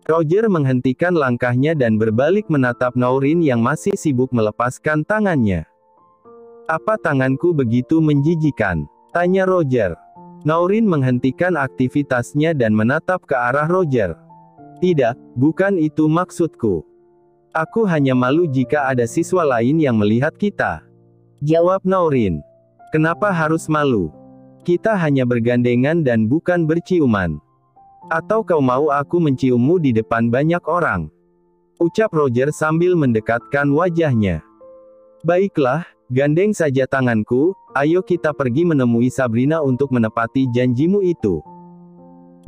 Roger menghentikan langkahnya dan berbalik menatap Naurin yang masih sibuk melepaskan tangannya. "Apa tanganku begitu menjijikan?" tanya Roger. Naurin menghentikan aktivitasnya dan menatap ke arah Roger. "Tidak, bukan itu maksudku. Aku hanya malu jika ada siswa lain yang melihat kita," jawab Naurin. "Kenapa harus malu? Kita hanya bergandengan dan bukan berciuman. Atau kau mau aku menciummu di depan banyak orang?" ucap Roger sambil mendekatkan wajahnya. "Baiklah, gandeng saja tanganku, ayo kita pergi menemui Sabrina untuk menepati janjimu itu,"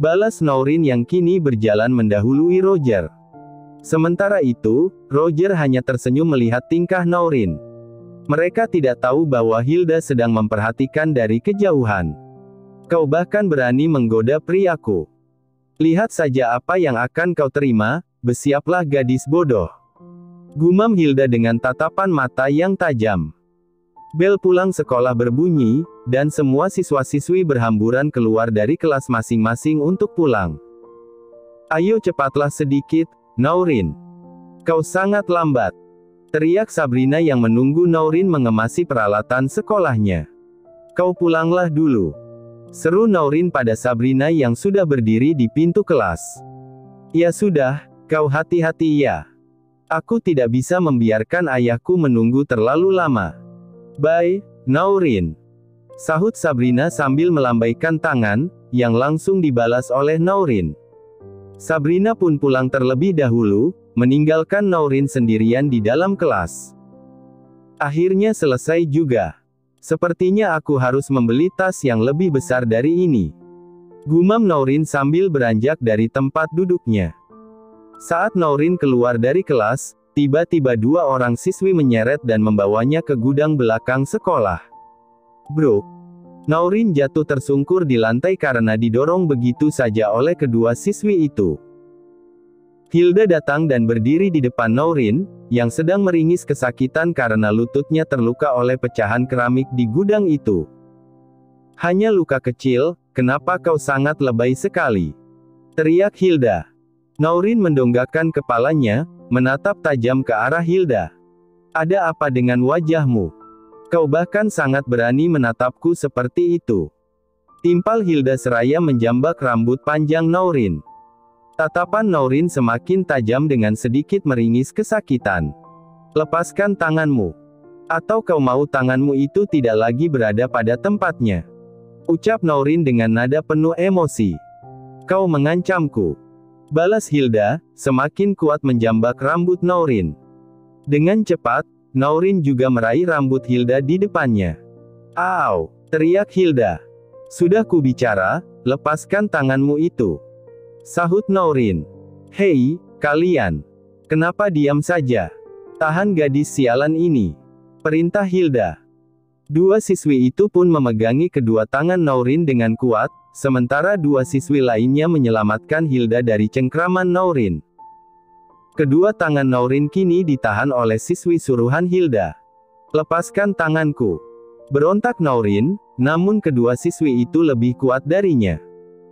balas Naurin yang kini berjalan mendahului Roger. Sementara itu, Roger hanya tersenyum melihat tingkah Naurin. Mereka tidak tahu bahwa Hilda sedang memperhatikan dari kejauhan. "Kau bahkan berani menggoda priaku. Lihat saja apa yang akan kau terima, bersiaplah gadis bodoh," gumam Hilda dengan tatapan mata yang tajam. Bel pulang sekolah berbunyi, dan semua siswa-siswi berhamburan keluar dari kelas masing-masing untuk pulang. "Ayo cepatlah sedikit, Naurin. Kau sangat lambat," teriak Sabrina yang menunggu Naurin mengemasi peralatan sekolahnya. "Kau pulanglah dulu," seru Naurin pada Sabrina yang sudah berdiri di pintu kelas. "Ya sudah, kau hati-hati ya. Aku tidak bisa membiarkan ayahku menunggu terlalu lama." "Bye, Naurin," sahut Sabrina sambil melambaikan tangan, yang langsung dibalas oleh Naurin. Sabrina pun pulang terlebih dahulu, meninggalkan Naurin sendirian di dalam kelas. "Akhirnya selesai juga. Sepertinya aku harus membeli tas yang lebih besar dari ini," gumam Naurin sambil beranjak dari tempat duduknya. Saat Naurin keluar dari kelas, tiba-tiba dua orang siswi menyeret dan membawanya ke gudang belakang sekolah. "Bro!" Naurin jatuh tersungkur di lantai karena didorong begitu saja oleh kedua siswi itu. Hilda datang dan berdiri di depan Naurin, yang sedang meringis kesakitan karena lututnya terluka oleh pecahan keramik di gudang itu. "Hanya luka kecil, kenapa kau sangat lebay sekali?" teriak Hilda. Naurin mendongakkan kepalanya, menatap tajam ke arah Hilda. "Ada apa dengan wajahmu? Kau bahkan sangat berani menatapku seperti itu," timpal Hilda seraya menjambak rambut panjang Naurin. Tatapan Naurin semakin tajam dengan sedikit meringis kesakitan. "Lepaskan tanganmu. Atau kau mau tanganmu itu tidak lagi berada pada tempatnya," ucap Naurin dengan nada penuh emosi. "Kau mengancamku," balas Hilda, semakin kuat menjambak rambut Naurin. Dengan cepat, Naurin juga meraih rambut Hilda di depannya. "Au!" teriak Hilda. "Sudah kubicara, lepaskan tanganmu itu," sahut Naurin. "Hei, kalian! Kenapa diam saja? Tahan gadis sialan ini," perintah Hilda. Dua siswi itu pun memegangi kedua tangan Naurin dengan kuat, sementara dua siswi lainnya menyelamatkan Hilda dari cengkraman Naurin. Kedua tangan Naurin kini ditahan oleh siswi suruhan Hilda. "Lepaskan tanganku!" berontak Naurin, namun kedua siswi itu lebih kuat darinya.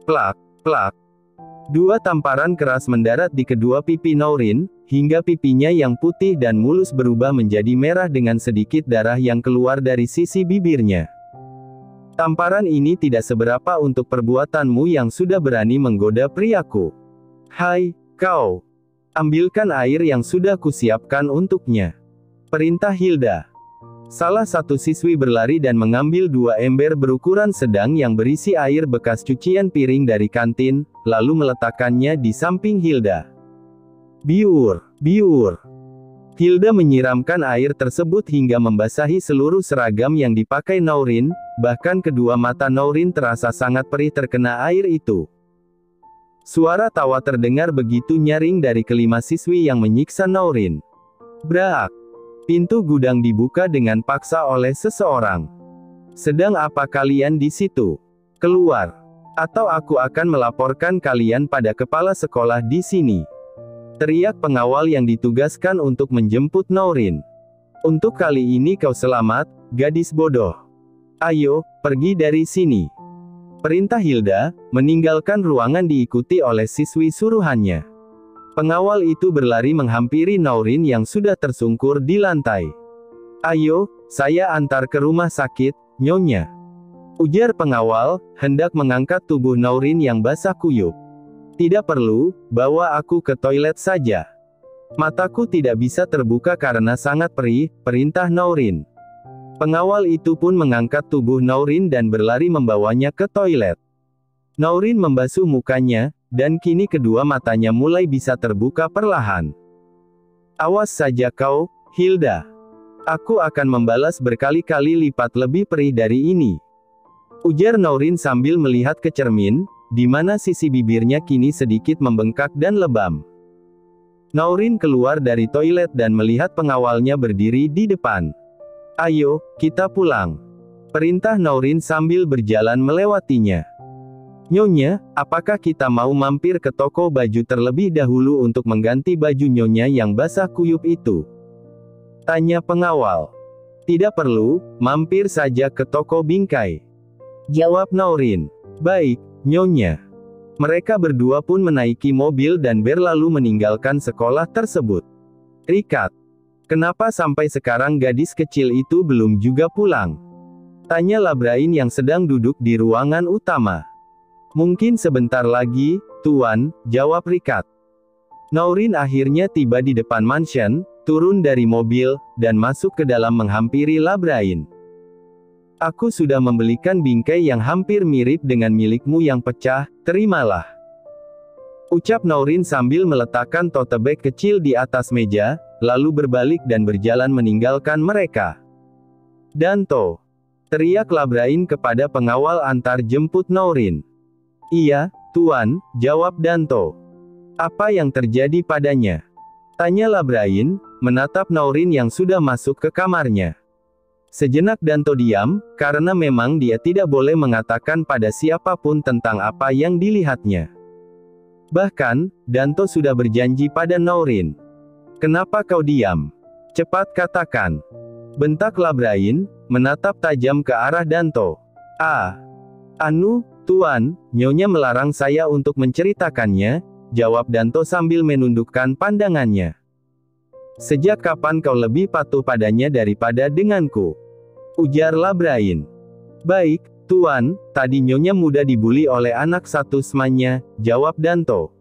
Plak, plak. Dua tamparan keras mendarat di kedua pipi Naurin, hingga pipinya yang putih dan mulus berubah menjadi merah dengan sedikit darah yang keluar dari sisi bibirnya. "Tamparan ini tidak seberapa untuk perbuatanmu yang sudah berani menggoda priaku. Hai, kau! Ambilkan air yang sudah kusiapkan untuknya," perintah Hilda. Salah satu siswi berlari dan mengambil dua ember berukuran sedang yang berisi air bekas cucian piring dari kantin, lalu meletakkannya di samping Hilda. "Biur, biur!" Hilda menyiramkan air tersebut hingga membasahi seluruh seragam yang dipakai Naurin, bahkan kedua mata Naurin terasa sangat perih terkena air itu. Suara tawa terdengar begitu nyaring dari kelima siswi yang menyiksa Naurin. Brak! Pintu gudang dibuka dengan paksa oleh seseorang. "Sedang apa kalian di situ? Keluar! Atau aku akan melaporkan kalian pada kepala sekolah di sini," teriak pengawal yang ditugaskan untuk menjemput Naurin. "Untuk kali ini kau selamat, gadis bodoh. Ayo, pergi dari sini," Perintah Hilda, meninggalkan ruangan diikuti oleh siswi suruhannya. Pengawal itu berlari menghampiri Naurin yang sudah tersungkur di lantai. "Ayo, saya antar ke rumah sakit, Nyonya," ujar pengawal, hendak mengangkat tubuh Naurin yang basah kuyup. "Tidak perlu, bawa aku ke toilet saja. Mataku tidak bisa terbuka karena sangat perih," perintah Naurin. Pengawal itu pun mengangkat tubuh Naurin dan berlari membawanya ke toilet. Naurin membasuh mukanya, dan kini kedua matanya mulai bisa terbuka perlahan. "Awas saja kau, Hilda. Aku akan membalas berkali-kali lipat lebih perih dari ini," ujar Naurin sambil melihat ke cermin, di mana sisi bibirnya kini sedikit membengkak dan lebam. Naurin keluar dari toilet dan melihat pengawalnya berdiri di depan. "Ayo, kita pulang," perintah Naurin sambil berjalan melewatinya. "Nyonya, apakah kita mau mampir ke toko baju terlebih dahulu untuk mengganti baju Nyonya yang basah kuyup itu?" tanya pengawal. "Tidak perlu, mampir saja ke toko bingkai," jawab Naurin. "Baik, Nyonya." Mereka berdua pun menaiki mobil dan berlalu meninggalkan sekolah tersebut. "Ricard, kenapa sampai sekarang gadis kecil itu belum juga pulang?" tanya Labrain yang sedang duduk di ruangan utama. "Mungkin sebentar lagi, Tuan," jawab Ricard. Naurin akhirnya tiba di depan mansion, turun dari mobil, dan masuk ke dalam menghampiri Labrain. "Aku sudah membelikan bingkai yang hampir mirip dengan milikmu yang pecah, terimalah," ucap Naurin sambil meletakkan tote bag kecil di atas meja, lalu berbalik dan berjalan meninggalkan mereka. "Danto!" teriak Labrain kepada pengawal antar jemput Naurin. "Iya, Tuan," jawab Danto. "Apa yang terjadi padanya?" tanya Labrain, menatap Naurin yang sudah masuk ke kamarnya. Sejenak Danto diam, karena memang dia tidak boleh mengatakan pada siapapun tentang apa yang dilihatnya. Bahkan, Danto sudah berjanji pada Naurin. "Kenapa kau diam? Cepat katakan," bentak Labrain, menatap tajam ke arah Danto. Anu, Tuan, Nyonya melarang saya untuk menceritakannya," jawab Danto sambil menundukkan pandangannya. "Sejak kapan kau lebih patuh padanya daripada denganku?" ujar Labrain. "Baik, Tuan, tadi Nyonya muda dibuli oleh anak satu semannya," jawab Danto.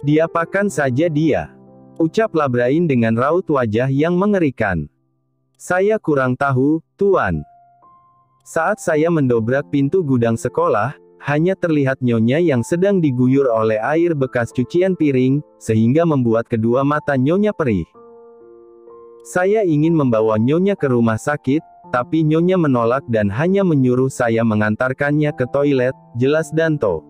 "Diapakan saja dia?" ucap Labrain dengan raut wajah yang mengerikan. "Saya kurang tahu, Tuan. Saat saya mendobrak pintu gudang sekolah, hanya terlihat Nyonya yang sedang diguyur oleh air bekas cucian piring, sehingga membuat kedua mata Nyonya perih. Saya ingin membawa Nyonya ke rumah sakit, tapi Nyonya menolak dan hanya menyuruh saya mengantarkannya ke toilet," jelas Danto.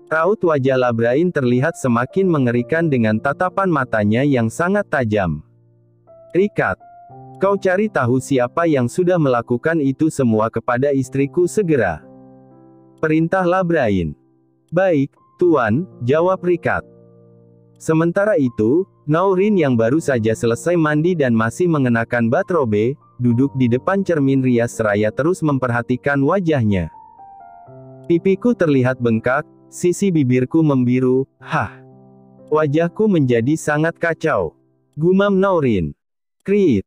Raut wajah Labrain terlihat semakin mengerikan dengan tatapan matanya yang sangat tajam. "Ricard, kau cari tahu siapa yang sudah melakukan itu semua kepada istriku segera," perintah Labrain. "Baik, Tuan," jawab Ricard. Sementara itu, Naurin yang baru saja selesai mandi dan masih mengenakan bathrobe, duduk di depan cermin rias seraya terus memperhatikan wajahnya. "Pipiku terlihat bengkak, sisi bibirku membiru, wajahku menjadi sangat kacau," gumam Naurin. Kriit.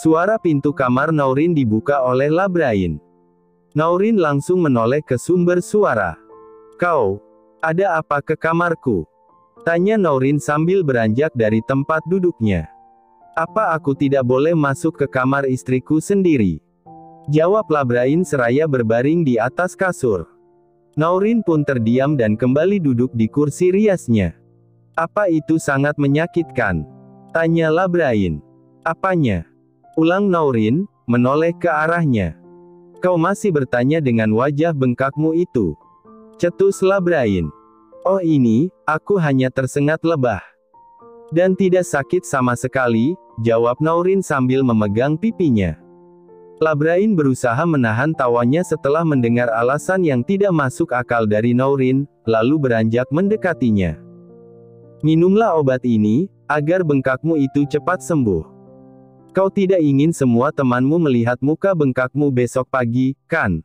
Suara pintu kamar Naurin dibuka oleh Labrain. Naurin langsung menoleh ke sumber suara. "Kau, ada apa ke kamarku?" tanya Naurin sambil beranjak dari tempat duduknya. "Apa aku tidak boleh masuk ke kamar istriku sendiri?" jawab Labrain seraya berbaring di atas kasur. Naurin pun terdiam dan kembali duduk di kursi riasnya. "Apa itu sangat menyakitkan?" tanya Labrain. "Apanya?" ulang Naurin, menoleh ke arahnya. "Kau masih bertanya dengan wajah bengkakmu itu?" cetus Labrain. "Oh ini, aku hanya tersengat lebah. Dan tidak sakit sama sekali," jawab Naurin sambil memegang pipinya. Labrain berusaha menahan tawanya setelah mendengar alasan yang tidak masuk akal dari Naurin, lalu beranjak mendekatinya. "Minumlah obat ini, agar bengkakmu itu cepat sembuh. Kau tidak ingin semua temanmu melihat muka bengkakmu besok pagi, kan?"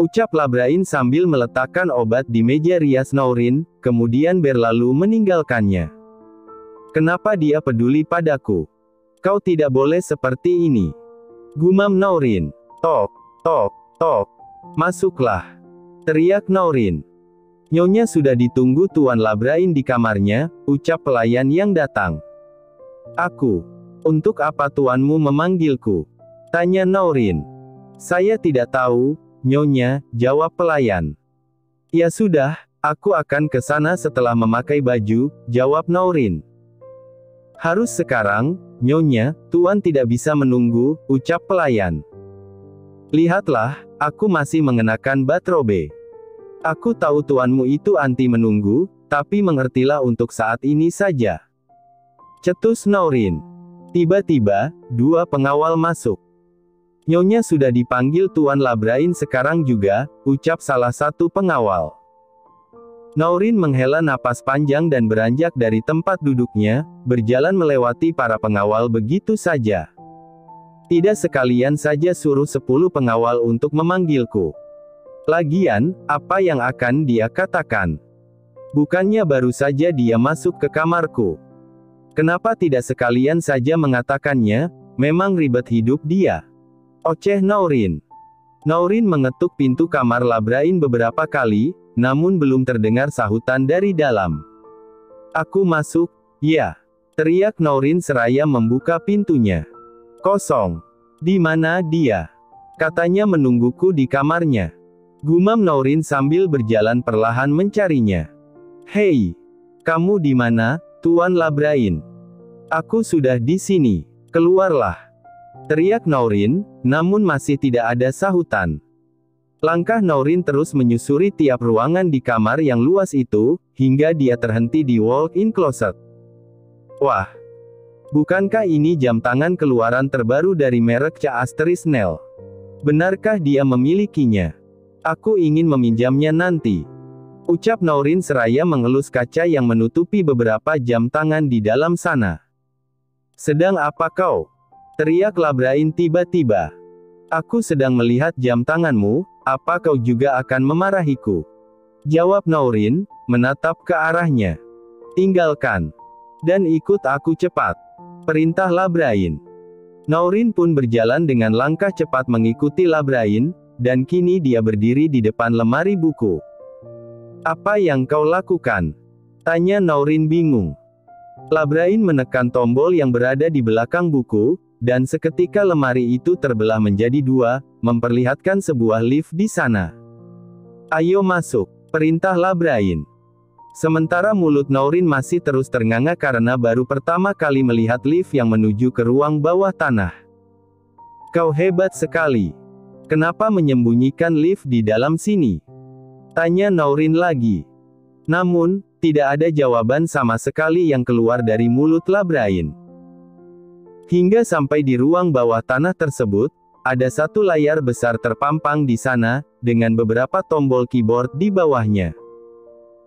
Ucap Labrain sambil meletakkan obat di meja rias Naurin, kemudian berlalu meninggalkannya. Kenapa dia peduli padaku? Kau tidak boleh seperti ini. Gumam Naurin. Tok, tok, tok. Masuklah. Teriak Naurin. Nyonya sudah ditunggu Tuan Labrain di kamarnya, ucap pelayan yang datang. Aku. Untuk apa tuanmu memanggilku? Tanya Naurin. Saya tidak tahu, Nyonya, jawab pelayan. Ya sudah, aku akan ke sana setelah memakai baju, jawab Naurin. Harus sekarang, Nyonya, Tuan tidak bisa menunggu, ucap pelayan. Lihatlah, aku masih mengenakan batrobe. Aku tahu tuanmu itu anti menunggu, tapi mengertilah untuk saat ini saja. Cetus Naurin. Tiba-tiba, dua pengawal masuk. Nyonya sudah dipanggil Tuan Labrain sekarang juga, ucap salah satu pengawal. Naurin menghela napas panjang dan beranjak dari tempat duduknya, berjalan melewati para pengawal begitu saja. Tidak sekalian saja suruh 10 pengawal untuk memanggilku. Lagian, apa yang akan dia katakan? Bukannya baru saja dia masuk ke kamarku. Kenapa tidak sekalian saja mengatakannya? Memang ribet hidup dia. Oceh Naurin. Naurin mengetuk pintu kamar Labrain beberapa kali, namun belum terdengar sahutan dari dalam. Aku masuk, ya. Teriak Naurin seraya membuka pintunya. Kosong. Di mana dia? Katanya menungguku di kamarnya. Gumam Naurin sambil berjalan perlahan mencarinya. Hei, kamu di mana, Tuan Labrain? Aku sudah di sini. Keluarlah. Teriak Naurin, namun masih tidak ada sahutan. Langkah Naurin terus menyusuri tiap ruangan di kamar yang luas itu, hingga dia terhenti di walk-in closet. Wah! Bukankah ini jam tangan keluaran terbaru dari merek Ca Snell? Benarkah dia memilikinya? Aku ingin meminjamnya nanti. Ucap Naurin seraya mengelus kaca yang menutupi beberapa jam tangan di dalam sana. Sedang apa kau? Teriak Labrain tiba-tiba. Aku sedang melihat jam tanganmu, apa kau juga akan memarahiku? Jawab Naurin, menatap ke arahnya. Tinggalkan. Dan ikut aku cepat. Perintah Labrain. Naurin pun berjalan dengan langkah cepat mengikuti Labrain, dan kini dia berdiri di depan lemari buku. Apa yang kau lakukan? Tanya Naurin bingung. Labrain menekan tombol yang berada di belakang buku, dan seketika lemari itu terbelah menjadi dua, memperlihatkan sebuah lift di sana. Ayo masuk, perintah Labrain. Sementara mulut Naurin masih terus ternganga karena baru pertama kali melihat lift yang menuju ke ruang bawah tanah. Kau hebat sekali. Kenapa menyembunyikan lift di dalam sini? Tanya Naurin lagi. Namun, tidak ada jawaban sama sekali yang keluar dari mulut Labrain. Hingga sampai di ruang bawah tanah tersebut, ada satu layar besar terpampang di sana, dengan beberapa tombol keyboard di bawahnya.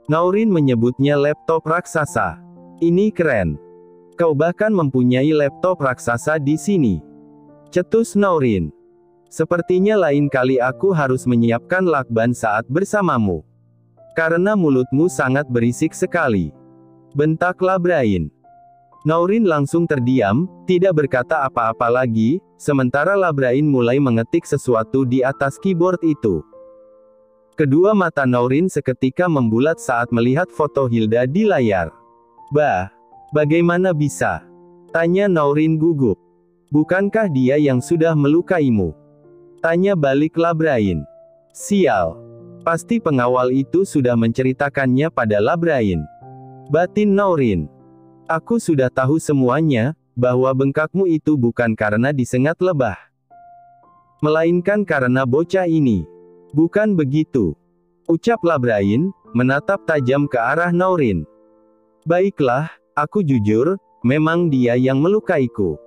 Naurin menyebutnya laptop raksasa. Ini keren. Kau bahkan mempunyai laptop raksasa di sini. Cetus Naurin. Sepertinya lain kali aku harus menyiapkan lakban saat bersamamu. Karena mulutmu sangat berisik sekali. Bentak Labrain. Naurin langsung terdiam, tidak berkata apa-apa lagi, sementara Labrain mulai mengetik sesuatu di atas keyboard itu. Kedua mata Naurin seketika membulat saat melihat foto Hilda di layar. Bah, bagaimana bisa? Tanya Naurin gugup. Bukankah dia yang sudah melukaimu? Tanya balik Labrain. Sial. Pasti pengawal itu sudah menceritakannya pada Labrain. Batin Naurin. Aku sudah tahu semuanya, bahwa bengkakmu itu bukan karena disengat lebah. Melainkan karena bocah ini. Bukan begitu. Ucap Labrain, menatap tajam ke arah Naurin. Baiklah, aku jujur, memang dia yang melukaiku.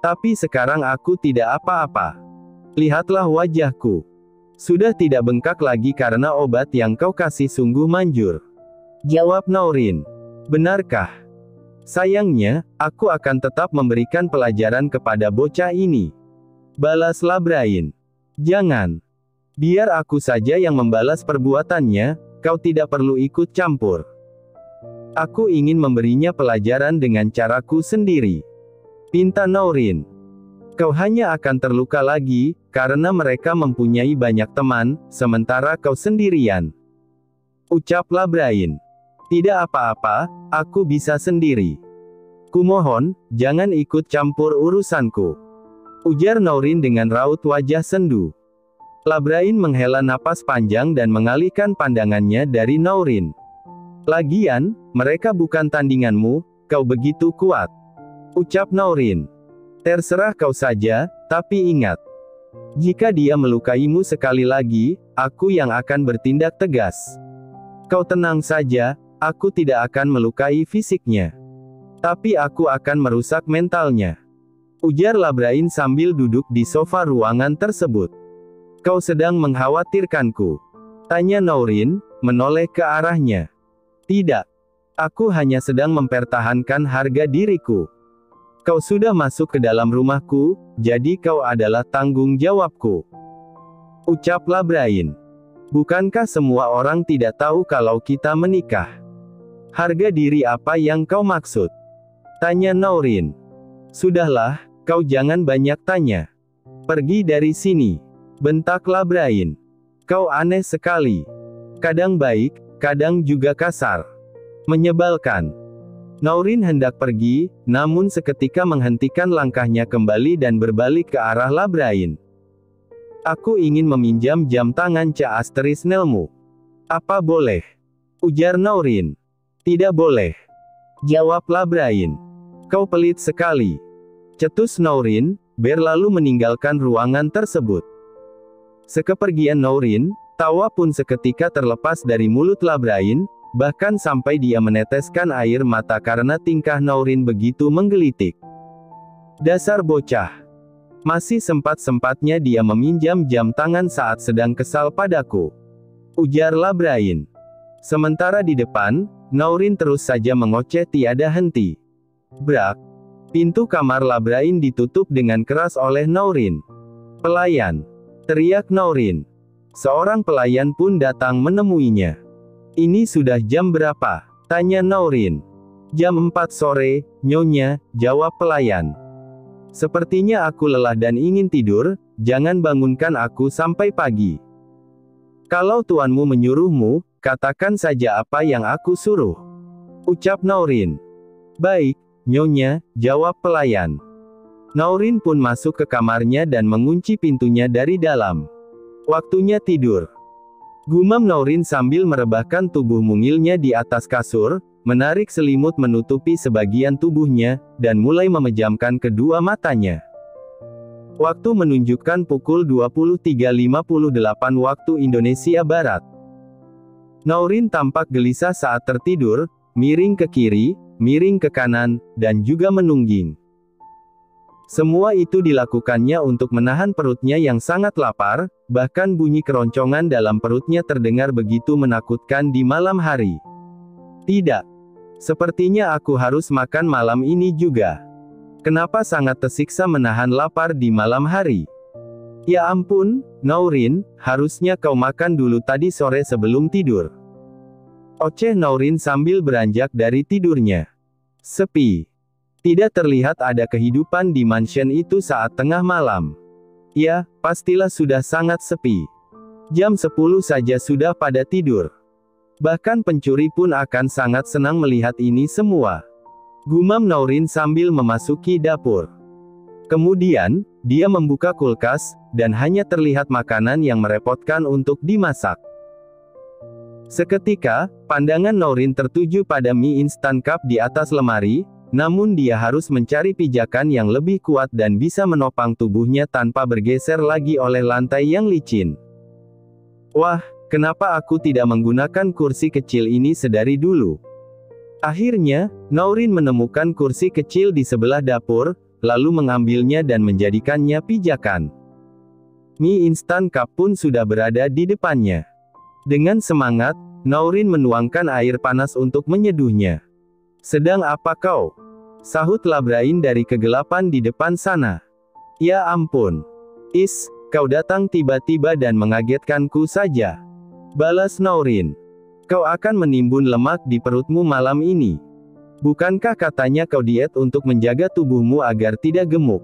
Tapi sekarang aku tidak apa-apa. Lihatlah wajahku. Sudah tidak bengkak lagi karena obat yang kau kasih sungguh manjur. Jawab Naurin. Benarkah? Sayangnya, aku akan tetap memberikan pelajaran kepada bocah ini. Balas Labrain. Jangan. Biar aku saja yang membalas perbuatannya, kau tidak perlu ikut campur. Aku ingin memberinya pelajaran dengan caraku sendiri. Pinta Nourin. Kau hanya akan terluka lagi, karena mereka mempunyai banyak teman, sementara kau sendirian. Ucap Labrain. Tidak apa-apa, aku bisa sendiri. Kumohon, jangan ikut campur urusanku. Ujar Nourin dengan raut wajah sendu. Labrain menghela napas panjang dan mengalihkan pandangannya dari Nourin. Lagian, mereka bukan tandinganmu, kau begitu kuat. Ucap Nourin. Terserah kau saja, tapi ingat. Jika dia melukaimu sekali lagi, aku yang akan bertindak tegas. Kau tenang saja, aku tidak akan melukai fisiknya. Tapi aku akan merusak mentalnya. Ujar Labrain sambil duduk di sofa ruangan tersebut. Kau sedang mengkhawatirkanku? Tanya Nourin, menoleh ke arahnya. Tidak. Aku hanya sedang mempertahankan harga diriku. Kau sudah masuk ke dalam rumahku, jadi kau adalah tanggung jawabku. Ucap Labrain. Bukankah semua orang tidak tahu kalau kita menikah? Harga diri apa yang kau maksud? Tanya Nourin. Sudahlah, kau jangan banyak tanya. Pergi dari sini. Bentak Labrain. Kau aneh sekali. Kadang baik, kadang juga kasar. Menyebalkan. Nourin hendak pergi, namun seketika menghentikan langkahnya kembali dan berbalik ke arah Labrain. Aku ingin meminjam jam tangan Ca Astrisnelmu. Apa boleh? Ujar Nourin. Tidak boleh. Jawab Labrain. Kau pelit sekali. Cetus Nourin, berlalu meninggalkan ruangan tersebut. Sekepergian Nourin, tawa pun seketika terlepas dari mulut Labrain, bahkan sampai dia meneteskan air mata karena tingkah Nourin begitu menggelitik. Dasar bocah. Masih sempat-sempatnya dia meminjam jam tangan saat sedang kesal padaku. Ujar Labrain. Sementara di depan, Nourin terus saja mengoceh tiada henti. Brak. Pintu kamar Labrain ditutup dengan keras oleh Nourin. Pelayan. Teriak Nourin. Seorang pelayan pun datang menemuinya. Ini sudah jam berapa? Tanya Nourin. Jam 4 sore, Nyonya, jawab pelayan. Sepertinya aku lelah dan ingin tidur, jangan bangunkan aku sampai pagi. Kalau tuanmu menyuruhmu, katakan saja apa yang aku suruh. Ucap Nourin. Baik, Nyonya, jawab pelayan. Nourin pun masuk ke kamarnya dan mengunci pintunya dari dalam. Waktunya tidur. Gumam Nourin sambil merebahkan tubuh mungilnya di atas kasur, menarik selimut menutupi sebagian tubuhnya, dan mulai memejamkan kedua matanya. Waktu menunjukkan pukul 23.58 waktu Indonesia Barat. Nourin tampak gelisah saat tertidur, miring ke kiri, miring ke kanan, dan juga menungging. Semua itu dilakukannya untuk menahan perutnya yang sangat lapar, bahkan bunyi keroncongan dalam perutnya terdengar begitu menakutkan di malam hari. Tidak. Sepertinya aku harus makan malam ini juga. Kenapa sangat tersiksa menahan lapar di malam hari? Ya ampun, Nourin, harusnya kau makan dulu tadi sore sebelum tidur. Oceh Nourin sambil beranjak dari tidurnya. Sepi. Tidak terlihat ada kehidupan di mansion itu saat tengah malam. Ya, pastilah sudah sangat sepi. Jam 10 saja sudah pada tidur. Bahkan pencuri pun akan sangat senang melihat ini semua. Gumam Nourin sambil memasuki dapur. Kemudian, dia membuka kulkas, dan hanya terlihat makanan yang merepotkan untuk dimasak. Seketika, pandangan Nourin tertuju pada mie instan cup di atas lemari, namun dia harus mencari pijakan yang lebih kuat dan bisa menopang tubuhnya tanpa bergeser lagi oleh lantai yang licin. Wah, kenapa aku tidak menggunakan kursi kecil ini sedari dulu? Akhirnya, Nourin menemukan kursi kecil di sebelah dapur, lalu mengambilnya dan menjadikannya pijakan. Mie instan cup pun sudah berada di depannya. Dengan semangat, Nourin menuangkan air panas untuk menyeduhnya. Sedang apa kau? Sahut Labrain dari kegelapan di depan sana. Ya ampun. Kau datang tiba-tiba dan mengagetkanku saja. Balas Naurin. Kau akan menimbun lemak di perutmu malam ini. Bukankah katanya kau diet untuk menjaga tubuhmu agar tidak gemuk?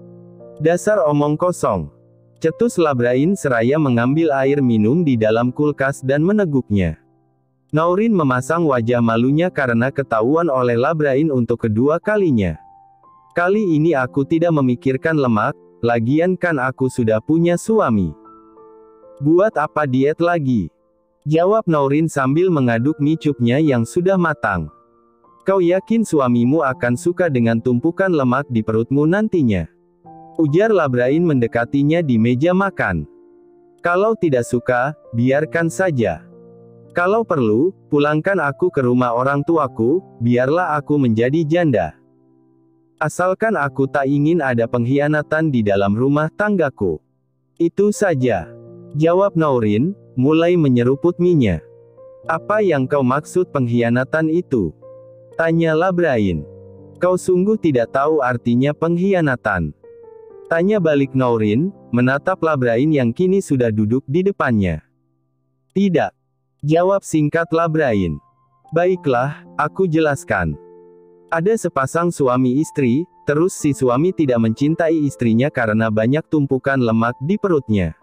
Dasar omong kosong. Cetus Labrain seraya mengambil air minum di dalam kulkas dan meneguknya. Naurin memasang wajah malunya karena ketahuan oleh Labrain untuk kedua kalinya. Kali ini aku tidak memikirkan lemak, lagian kan aku sudah punya suami. Buat apa diet lagi? Jawab Naurin sambil mengaduk mie cupnya yang sudah matang. Kau yakin suamimu akan suka dengan tumpukan lemak di perutmu nantinya? Ujar Labrain mendekatinya di meja makan. Kalau tidak suka, biarkan saja. Kalau perlu, pulangkan aku ke rumah orang tuaku, biarlah aku menjadi janda. Asalkan aku tak ingin ada pengkhianatan di dalam rumah tanggaku. Itu saja. Jawab Naurin, mulai menyeruput mie-nya. Apa yang kau maksud pengkhianatan itu? Tanya Labrain. Kau sungguh tidak tahu artinya pengkhianatan. Tanya balik Naurin, menatap Labrain yang kini sudah duduk di depannya. Tidak. Jawab singkat Labrain. Baiklah, aku jelaskan. Ada sepasang suami istri, terus si suami tidak mencintai istrinya karena banyak tumpukan lemak di perutnya.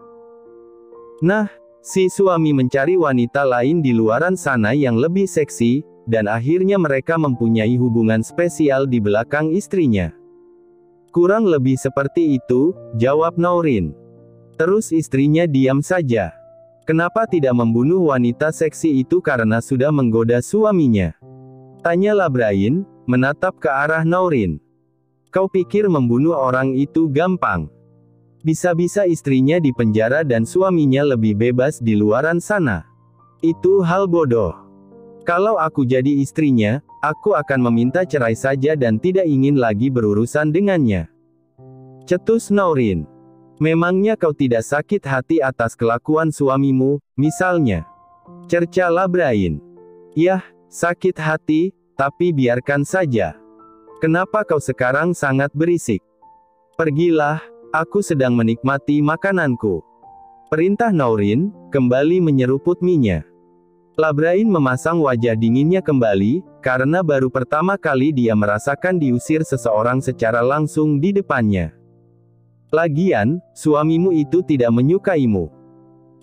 Nah, si suami mencari wanita lain di luaran sana yang lebih seksi, dan akhirnya mereka mempunyai hubungan spesial di belakang istrinya. Kurang lebih seperti itu, jawab Naurin. Terus istrinya diam saja. Kenapa tidak membunuh wanita seksi itu karena sudah menggoda suaminya? Tanya Labrain, menatap ke arah Naurin. Kau pikir membunuh orang itu gampang? Bisa-bisa istrinya dipenjara dan suaminya lebih bebas di luaran sana. Itu hal bodoh. Kalau aku jadi istrinya, aku akan meminta cerai saja dan tidak ingin lagi berurusan dengannya. Cetus Naurin. Memangnya kau tidak sakit hati atas kelakuan suamimu, misalnya? Cerca Labrain. Yah, sakit hati, tapi biarkan saja. Kenapa kau sekarang sangat berisik? Pergilah, aku sedang menikmati makananku. Perintah Naurin, kembali menyeruput mie-nya. Labrain memasang wajah dinginnya kembali, karena baru pertama kali dia merasakan diusir seseorang secara langsung di depannya. Lagian, suamimu itu tidak menyukaimu.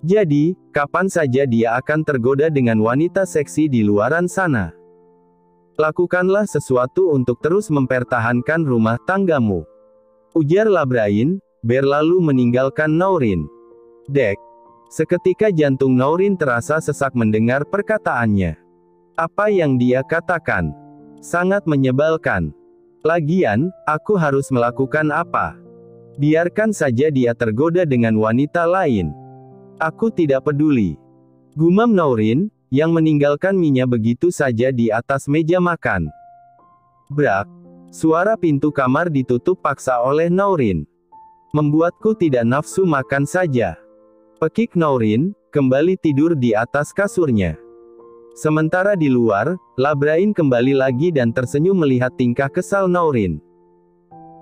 Jadi, kapan saja dia akan tergoda dengan wanita seksi di luaran sana. Lakukanlah sesuatu untuk terus mempertahankan rumah tanggamu. Ujar Labrain, berlalu meninggalkan Naurin. Dek. Seketika jantung Naurin terasa sesak mendengar perkataannya. Apa yang dia katakan? Sangat menyebalkan. Lagian, aku harus melakukan apa? Biarkan saja dia tergoda dengan wanita lain. Aku tidak peduli. Gumam Naurin, yang meninggalkan mie-nya begitu saja di atas meja makan. Brak. Suara pintu kamar ditutup paksa oleh Naurin. Membuatku tidak nafsu makan saja. Pekik Naurin, kembali tidur di atas kasurnya. Sementara di luar, Labrain kembali lagi dan tersenyum melihat tingkah kesal Naurin.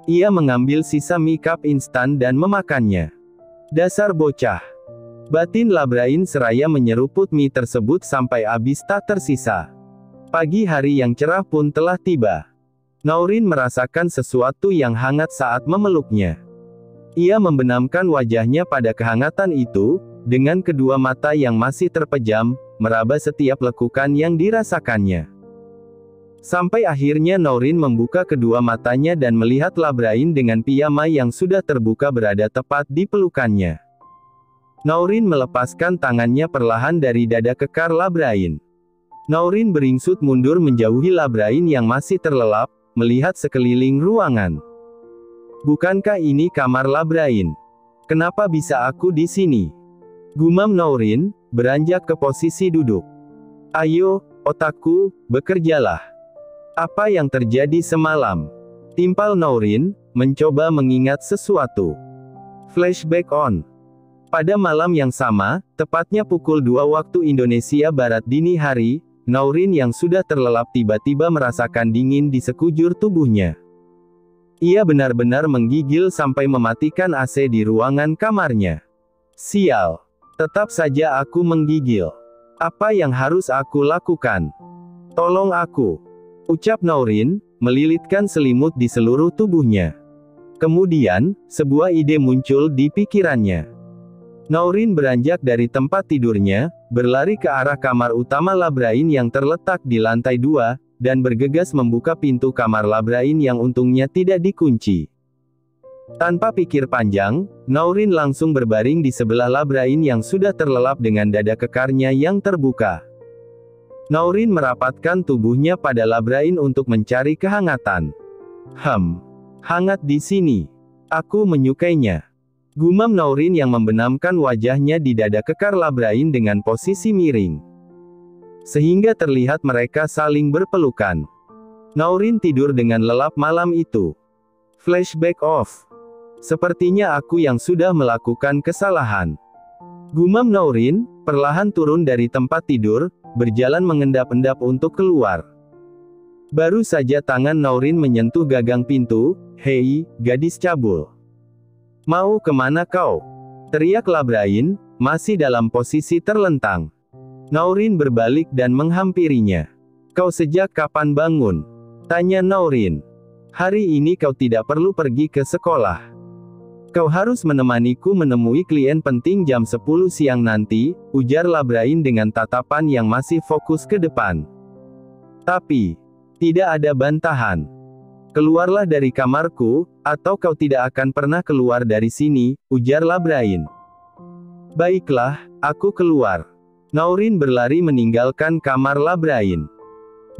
Ia mengambil sisa mie cup instan dan memakannya. Dasar bocah. Batin Labrain seraya menyeruput mie tersebut sampai habis tak tersisa. Pagi hari yang cerah pun telah tiba. Naurin merasakan sesuatu yang hangat saat memeluknya. Ia membenamkan wajahnya pada kehangatan itu, dengan kedua mata yang masih terpejam, meraba setiap lekukan yang dirasakannya. Sampai akhirnya Naurin membuka kedua matanya dan melihat Labrain dengan piyama yang sudah terbuka berada tepat di pelukannya. Naurin melepaskan tangannya perlahan dari dada kekar Labrain. Naurin beringsut mundur menjauhi Labrain yang masih terlelap, melihat sekeliling ruangan. Bukankah ini kamar Labrain? Kenapa bisa aku di sini? Gumam Naurin, beranjak ke posisi duduk. Ayo, otakku, bekerjalah. Apa yang terjadi semalam? Timpal Naurin, mencoba mengingat sesuatu. Flashback on. Pada malam yang sama, tepatnya pukul 2 waktu Indonesia Barat dini hari, Naurin yang sudah terlelap tiba-tiba merasakan dingin di sekujur tubuhnya. Ia benar-benar menggigil sampai mematikan AC di ruangan kamarnya. Sial. Tetap saja aku menggigil. Apa yang harus aku lakukan? Tolong aku, ucap Naurin, melilitkan selimut di seluruh tubuhnya. Kemudian, sebuah ide muncul di pikirannya. Naurin beranjak dari tempat tidurnya, berlari ke arah kamar utama Labrain yang terletak di lantai 2, dan bergegas membuka pintu kamar Labrain yang untungnya tidak dikunci. Tanpa pikir panjang, Naurin langsung berbaring di sebelah Labrain yang sudah terlelap dengan dada kekarnya yang terbuka. Naurin merapatkan tubuhnya pada Labrain untuk mencari kehangatan. Hangat di sini. Aku menyukainya. Gumam Naurin yang membenamkan wajahnya di dada kekar Labrain dengan posisi miring. Sehingga terlihat mereka saling berpelukan. Naurin tidur dengan lelap malam itu. Flashback off. Sepertinya aku yang sudah melakukan kesalahan. Gumam Naurin, perlahan turun dari tempat tidur, berjalan mengendap-endap untuk keluar. Baru saja tangan Naurin menyentuh gagang pintu. "Hei, gadis cabul. Mau kemana kau?" teriak Labrain, masih dalam posisi terlentang. Naurin berbalik dan menghampirinya. "Kau sejak kapan bangun?" tanya Naurin. "Hari ini kau tidak perlu pergi ke sekolah. Kau harus menemaniku menemui klien penting jam 10 siang nanti," ujar Labrain dengan tatapan yang masih fokus ke depan. Tapi, tidak ada bantahan. "Keluarlah dari kamarku, atau kau tidak akan pernah keluar dari sini," ujar Labrain. "Baiklah, aku keluar." Naurin berlari meninggalkan kamar Labrain.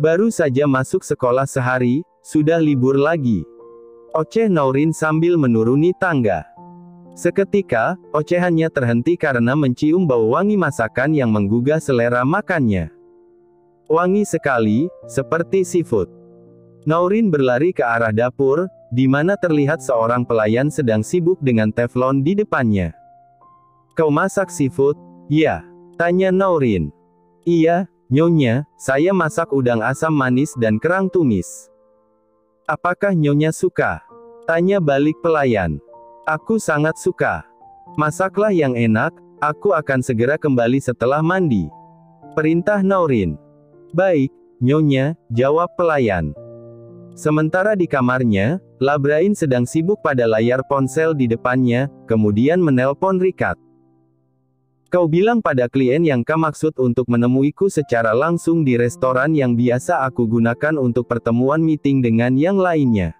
Baru saja masuk sekolah sehari, sudah libur lagi. Oceh Naurin sambil menuruni tangga. Seketika, ocehannya terhenti karena mencium bau wangi masakan yang menggugah selera makannya. Wangi sekali, seperti seafood. Naurin berlari ke arah dapur, di mana terlihat seorang pelayan sedang sibuk dengan teflon di depannya. "Kau masak seafood?" "Ya," tanya Naurin. "Iya, Nyonya, saya masak udang asam manis dan kerang tumis." "Apakah Nyonya suka?" tanya balik pelayan. "Aku sangat suka. Masaklah yang enak, aku akan segera kembali setelah mandi," perintah Naurin. "Baik, Nyonya," jawab pelayan. Sementara di kamarnya, Labrain sedang sibuk pada layar ponsel di depannya, kemudian menelpon Ricard. "Kau bilang pada klien yang kau maksud untuk menemuiku secara langsung di restoran yang biasa aku gunakan untuk pertemuan meeting dengan yang lainnya,"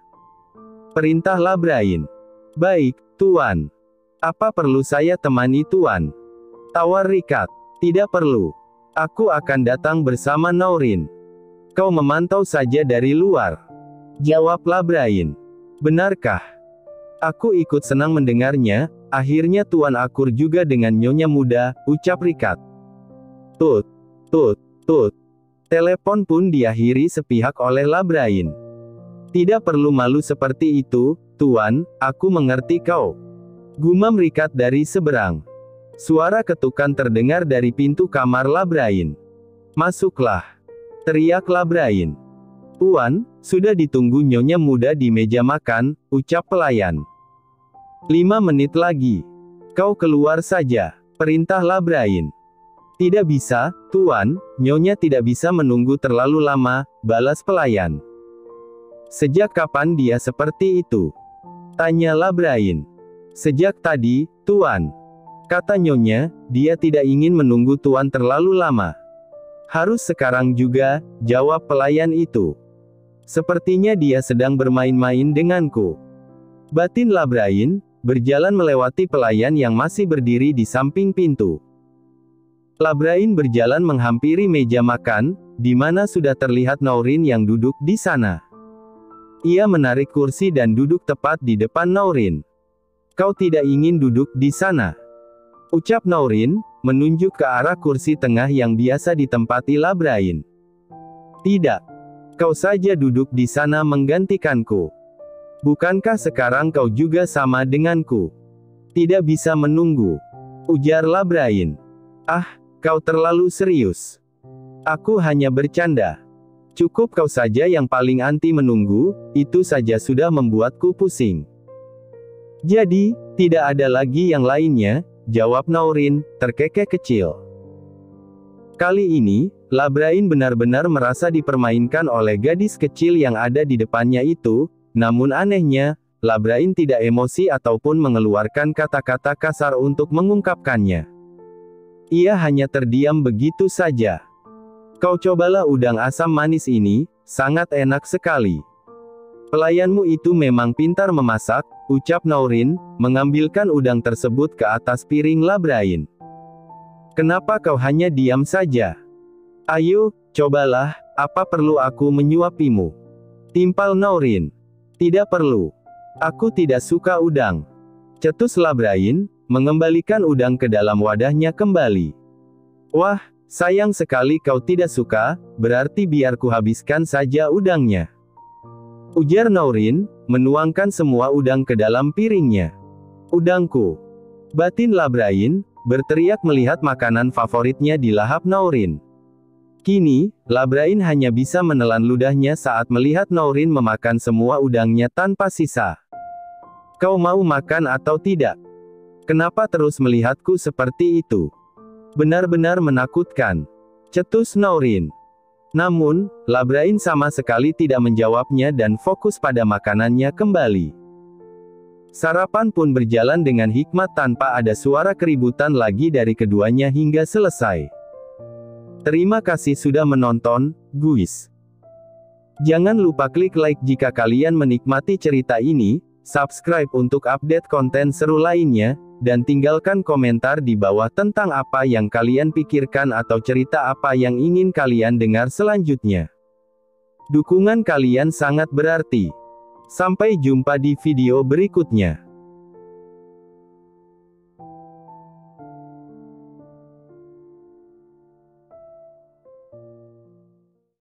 perintah Labrain. "Baik, Tuan. Apa perlu saya temani Tuan?" tawar Ricard. "Tidak perlu. Aku akan datang bersama Naurin. Kau memantau saja dari luar," jawab Labrain. "Benarkah? Aku ikut senang mendengarnya, akhirnya Tuan akur juga dengan Nyonya muda," ucap Ricard. Tut, tut, tut. Telepon pun diakhiri sepihak oleh Labrain. "Tidak perlu malu seperti itu, Tuan, aku mengerti kau," gumam Ricard dari seberang. Suara ketukan terdengar dari pintu kamar Labrain. "Masuklah," teriak Labrain. "Tuan, sudah ditunggu Nyonya muda di meja makan," ucap pelayan. "5 menit lagi. Kau keluar saja," perintah Labrain. "Tidak bisa, Tuan, Nyonya tidak bisa menunggu terlalu lama," balas pelayan. "Sejak kapan dia seperti itu?" tanya Labrain. "Sejak tadi, Tuan. Kata Nyonya, dia tidak ingin menunggu Tuan terlalu lama." "Harus sekarang juga," jawab pelayan itu. "Sepertinya dia sedang bermain-main denganku," batin Labrain, berjalan melewati pelayan yang masih berdiri di samping pintu. Labrain berjalan menghampiri meja makan, di mana sudah terlihat Naurin yang duduk di sana. Ia menarik kursi dan duduk tepat di depan Naurin. "Kau tidak ingin duduk di sana?" ucap Naurin, menunjuk ke arah kursi tengah yang biasa ditempati Labrain. "Tidak. Kau saja duduk di sana menggantikanku. Bukankah sekarang kau juga sama denganku? Tidak bisa menunggu," ujar Labrain. "Ah, kau terlalu serius. Aku hanya bercanda. Cukup kau saja yang paling anti menunggu, itu saja sudah membuatku pusing. Jadi, tidak ada lagi yang lainnya," jawab Naurin, terkekeh kecil. Kali ini, Labrain benar-benar merasa dipermainkan oleh gadis kecil yang ada di depannya itu, namun anehnya, Labrain tidak emosi ataupun mengeluarkan kata-kata kasar untuk mengungkapkannya. Ia hanya terdiam begitu saja. Kau cobalah udang asam manis ini, sangat enak sekali. Pelayanmu itu memang pintar memasak, ucap Naurin, mengambilkan udang tersebut ke atas piring Labrain. Kenapa kau hanya diam saja? Ayo, cobalah, apa perlu aku menyuapimu? Timpal Naurin. Tidak perlu. Aku tidak suka udang. Cetus Labrain, mengembalikan udang ke dalam wadahnya kembali. Wah, sayang sekali kau tidak suka, berarti biar ku habiskan saja udangnya. Ujar Naurin, menuangkan semua udang ke dalam piringnya. Udangku. Batin Labrain, berteriak melihat makanan favoritnya dilahap Naurin. Kini, Labrain hanya bisa menelan ludahnya saat melihat Naurin memakan semua udangnya tanpa sisa. Kau mau makan atau tidak? Kenapa terus melihatku seperti itu? Benar-benar menakutkan. Cetus Naurin. Namun, Labrain sama sekali tidak menjawabnya dan fokus pada makanannya kembali. Sarapan pun berjalan dengan hikmat tanpa ada suara keributan lagi dari keduanya hingga selesai. Terima kasih sudah menonton, guys. Jangan lupa klik like jika kalian menikmati cerita ini, subscribe untuk update konten seru lainnya, dan tinggalkan komentar di bawah tentang apa yang kalian pikirkan atau cerita apa yang ingin kalian dengar selanjutnya. Dukungan kalian sangat berarti. Sampai jumpa di video berikutnya.